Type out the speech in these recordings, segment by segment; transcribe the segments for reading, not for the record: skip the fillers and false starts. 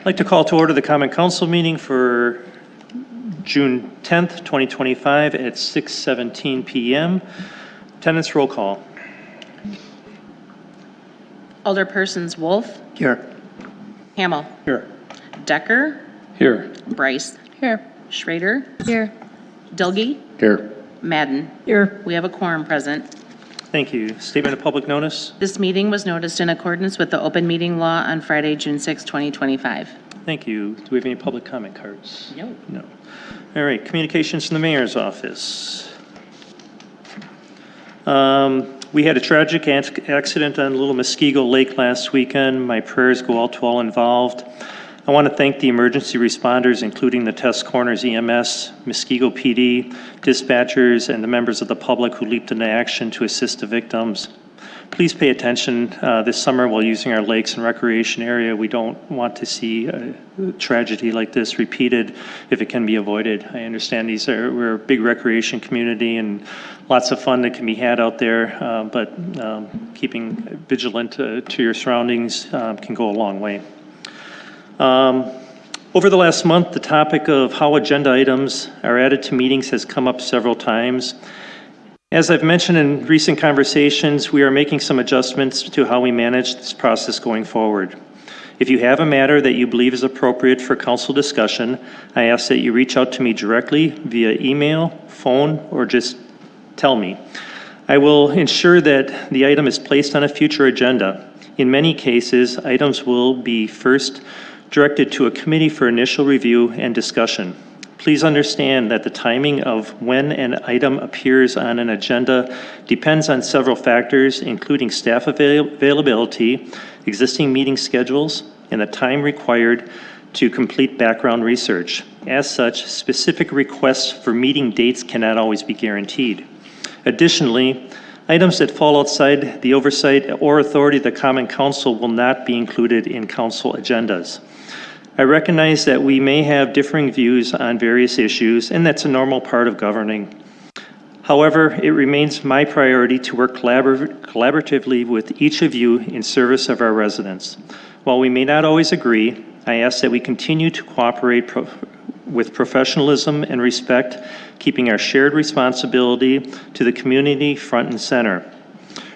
I'd like to call to order the Common Council meeting for June 10th, 2025 at 6:17 p.m. Attendance roll call. Alderpersons Wolf, Here. Hamel, Here. Decker, Here. Bryce, Here. Schrader, Here. Dilge, Here. Madden. Here. We have a quorum present. Thank you. Statement of public notice. This meeting was noticed in accordance with the open meeting law on Friday, June 6, 2025. Thank you. Do we have any public comment cards? No. No. All right, communications from the mayor's office. We had a tragic accident on Little Muskego Lake last weekend. My prayers go out to all involved. I want to thank the emergency responders, including the Test Corners EMS, Muskego PD, dispatchers, and the members of the public who leaped into action to assist the victims. Please pay attention this summer while using our lakes and recreation area. We don't want to see a tragedy like this repeated if it can be avoided. I understand we're a big recreation community and lots of fun that can be had out there, but keeping vigilant to your surroundings can go a long way. Over the last month, the topic of how agenda items are added to meetings has come up several times. As I've mentioned in recent conversations, we are making some adjustments to how we manage this process going forward. If you have a matter that you believe is appropriate for council discussion, I ask that you reach out to me directly via email, phone, or just tell me. I will ensure that the item is placed on a future agenda. In many cases, items will be first directed to a committee for initial review and discussion. Please understand that the timing of when an item appears on an agenda depends on several factors, including staff availability, existing meeting schedules, and the time required to complete background research. As such, specific requests for meeting dates cannot always be guaranteed. Additionally, items that fall outside the oversight or authority of the Common Council will not be included in council agendas. I recognize that we may have differing views on various issues, and that's a normal part of governing. However, it remains my priority to work collaboratively with each of you in service of our residents. While we may not always agree, I ask that we continue to cooperate with professionalism and respect, keeping our shared responsibility to the community front and center.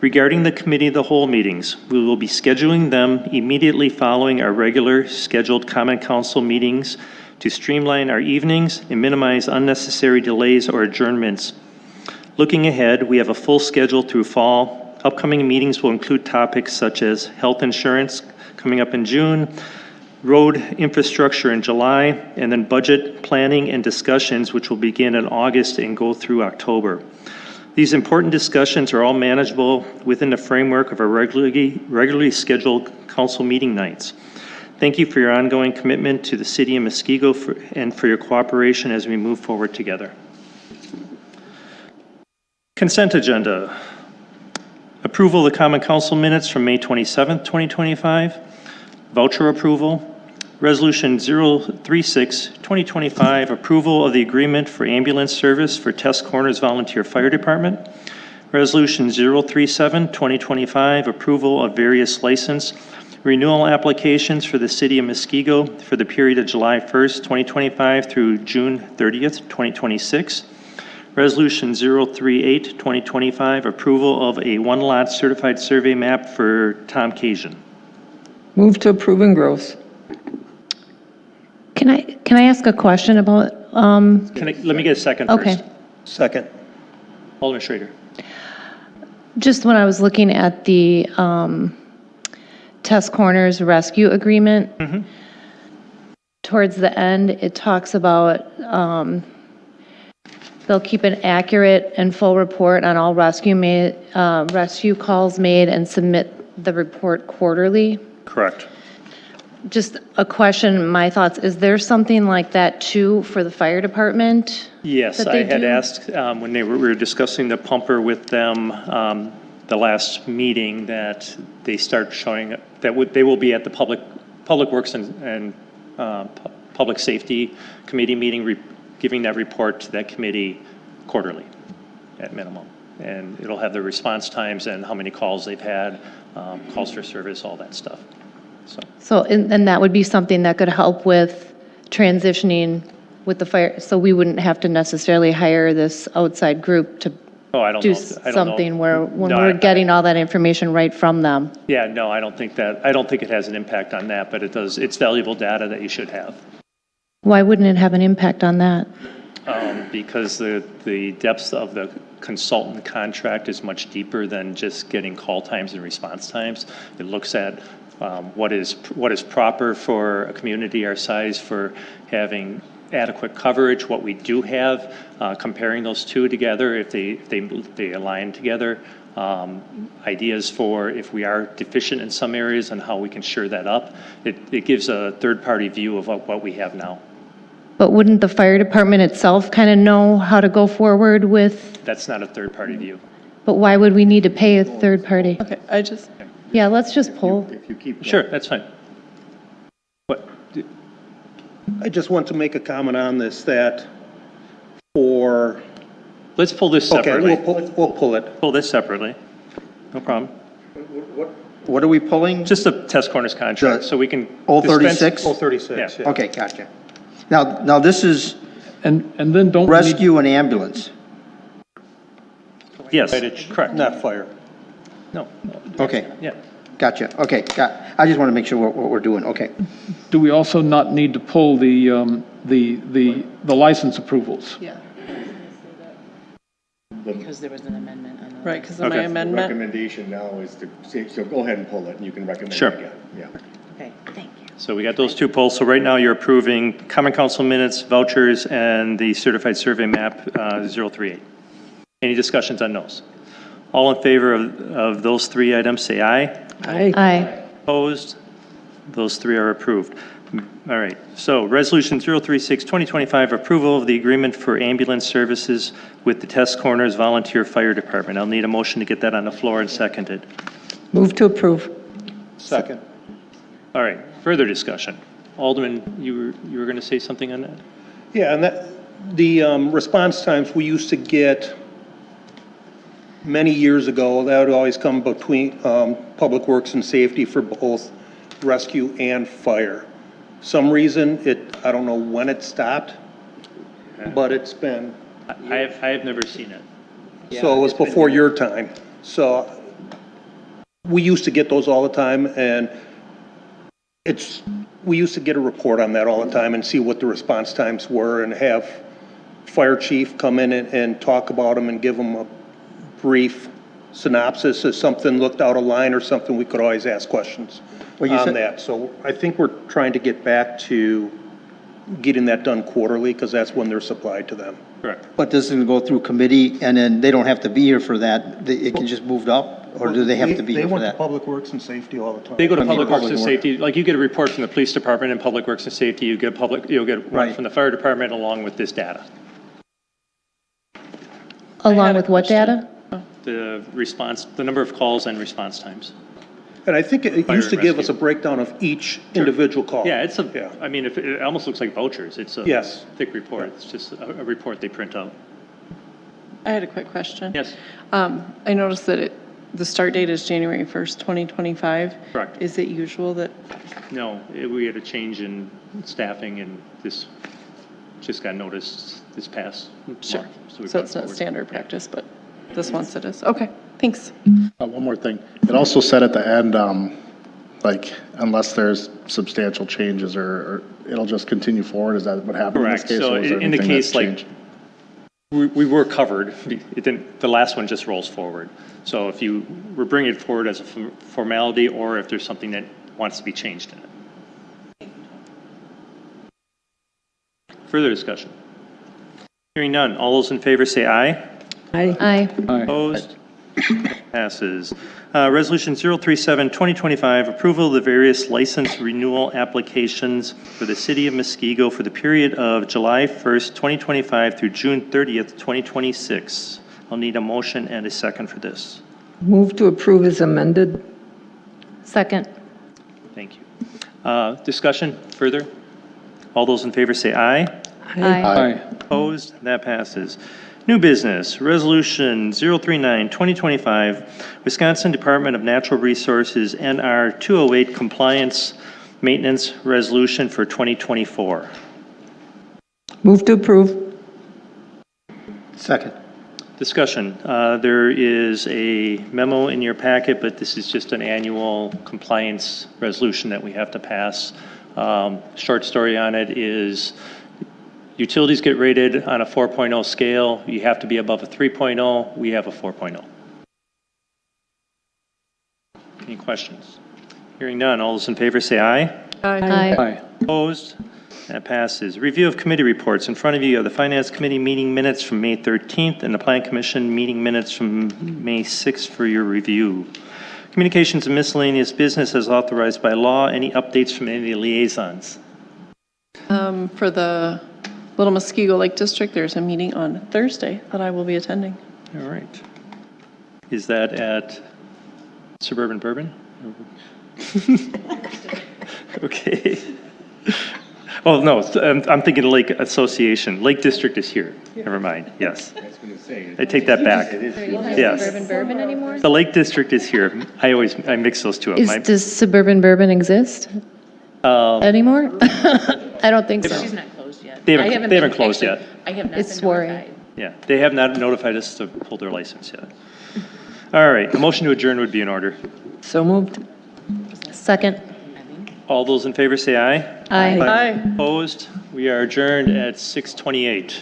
Regarding the Committee of the Whole meetings, we will be scheduling them immediately following our regular scheduled Common Council meetings to streamline our evenings and minimize unnecessary delays or adjournments. Looking ahead, we have a full schedule through fall. Upcoming meetings will include topics such as health insurance coming up in June, road infrastructure in July, and then budget planning and discussions, which will begin in August and go through October. These important discussions are all manageable within the framework of our regularly scheduled council meeting nights. Thank you for your ongoing commitment to the city of Muskego and for your cooperation as we move forward together. Consent agenda. Approval of the Common Council minutes from May 27th, 2025. Voucher approval. Resolution 036-2025, approval of the agreement for ambulance service for Test Corners Volunteer Fire Department. Resolution 037-2025, approval of various license renewal applications for the City of Muskego for the period of July 1st, 2025 through June 30th, 2026. Resolution 038-2025, approval of a one-lot certified survey map for Tom Cajun. Move to approve and gross. Can I ask a question about? Let me get a second Okay. first. Second. Alderman Schrader. Just when I was looking at the Test Corners rescue agreement, towards the end, it talks about they'll keep an accurate and full report on all rescue calls made and submit the report quarterly. Correct. Just a question, my thoughts, is there something like that too for the fire department? Yes, I had asked when we were discussing the pumper with them the last meeting that they start showing that they will be at the Public Works and Public Safety Committee meeting, giving that report to that committee quarterly at minimum. And it'll have the response times and how many calls they've had, calls for service, all that stuff. So, and that would be something that could help with transitioning with the fire, so we wouldn't have to necessarily hire this outside group to Oh, I don't do know. I don't know. something where, when No, we're getting all that information right from them. Yeah, no, I don't think it has an impact on that, but it's valuable data that you should have. Why wouldn't it have an impact on that? Because the depth of the consultant contract is much deeper than just getting call times and response times. It looks at what is proper for a community our size for having adequate coverage, what we do have, comparing those two together, if they align together, ideas for if we are deficient in some areas and how we can shore that up. It gives a third-party view of what we have now. But wouldn't the fire department itself kind of know how to go forward with, That's not a third-party view. but why would we need to pay a third party? Okay, Yeah, let's just pull. If you keep. Sure, that's fine. What? I just want to make a comment on this, that for, Let's pull this okay, separately. we'll pull it. Pull this separately. No problem. What are we pulling? Just the test corners contract, so we can. All dispense- 36? Oh, 36, yeah. Okay, gotcha. Now this is And then don't we need, rescue and ambulance. Yes, correct. Not fire. No, Okay, yeah. gotcha. Okay, I just want to make sure what we're doing. Okay. do we also not need to pull the license approvals? Yeah. Because there was an amendment on the. right, because of my Okay. amendment. Recommendation now is to say, so go ahead and pull it, and you can recommend it Sure. again. Yeah. Okay, thank you. So we got those two polls. So right now you're approving common council minutes, vouchers, and the certified survey map 038. Any discussions on those? All in favor of those three items, say aye. Aye. Opposed? Those three are approved. All right. So Resolution 036, 2025, approval of the agreement for ambulance services with the Test Corners Volunteer Fire Department. I'll need a motion to get that on the floor and seconded. Move to approve. Second. All right. Further discussion. Alderman, you were going to say something on that? Yeah, and the response times we used to get many years ago, that would always come between Public Works and Safety for both rescue and fire. Some reason, I don't know when it stopped, but it's been, I have never seen it. so it was before your time. So we used to get those all the time, and we used to get a report on that all the time and see what the response times were and have fire chief come in and talk about them and give them a brief synopsis. If something looked out of line or something, we could always ask questions Well, you on said- that. So I think we're trying to get back to getting that done quarterly, because that's when they're supplied to them. Correct. But this is going to go through committee, and then they don't have to be here for that. It can just moved up, or do they have to be here They for went to that? Public Works and Safety all the time. They go to I mean, Public Works Public and Works. Safety, like you get a report from the police department and Public Works and Safety, you'll get one Right. from the fire department along with this data. Along with what data? The response, the number of calls and response times. And I think it Fire used to and give us a rescue. breakdown of each individual call. Yeah, it's Yeah. I mean, it almost looks like vouchers. It's a Yes. thick report. It's just a report they print out. I had a quick question. Yes. I noticed that the start date is January 1st, 2025. Correct. Is it usual that, No, we had a change in staffing and this just got noticed this past month. sure, we so brought it's not forward. standard practice, but this once it is. Okay, thanks. One more thing. It also said at the end, like, unless there's substantial changes or it'll just continue forward. Is that what happened in this Correct. case? So or was there in the anything case, that's like, changed? we were covered. It didn't, the last one just rolls forward. So if we're bringing it forward as a formality, or if there's something that wants to be changed in it. Further discussion? Hearing none. All those in favor say aye. Aye. Aye. Opposed? Passes. Resolution 037, 2025, approval of the various license renewal applications for the city of Muskego for the period of July 1st, 2025 through June 30th, 2026. I'll need a motion and a second for this. Move to approve as amended. Second. Thank you. Discussion further? All those in favor say aye. Aye. Aye. Opposed? That passes. New business, Resolution 039-2025, Wisconsin Department of Natural Resources NR 208 Compliance Maintenance Resolution for 2024. Move to approve. Second. Discussion. There is a memo in your packet, but this is just an annual compliance resolution that we have to pass. Short story on it is utilities get rated on a 4.0 scale. You have to be above a 3.0. We have a 4.0. Any questions? Hearing none. All those in favor say aye. Aye. Aye. Opposed? That passes. Review of committee reports. In front of you, you have the Finance Committee meeting minutes from May 13th and the Plan Commission meeting minutes from May 6th for your review. Communications and miscellaneous business as authorized by law. Any updates from any of the liaisons? For the Little Muskego Lake District, there's a meeting on Thursday that I will be attending. All right. Is that at Suburban Bourbon? Okay. Oh, no, I'm thinking Lake Association. Lake District is here. Never mind, yes. I take that back. Yes. Suburban Bourbon anymore? The Lake District is here. I mix those two up. Does Suburban Bourbon exist anymore? I don't think so. She's not closed yet. They I haven't been- closed yet. I have not It's been Swarry. notified. Yeah, they have not notified us to pull their license yet. All right, a motion to adjourn would be in order. So moved. Second. All those in favor say aye. Aye. Aye. Opposed? We are adjourned at 6:28.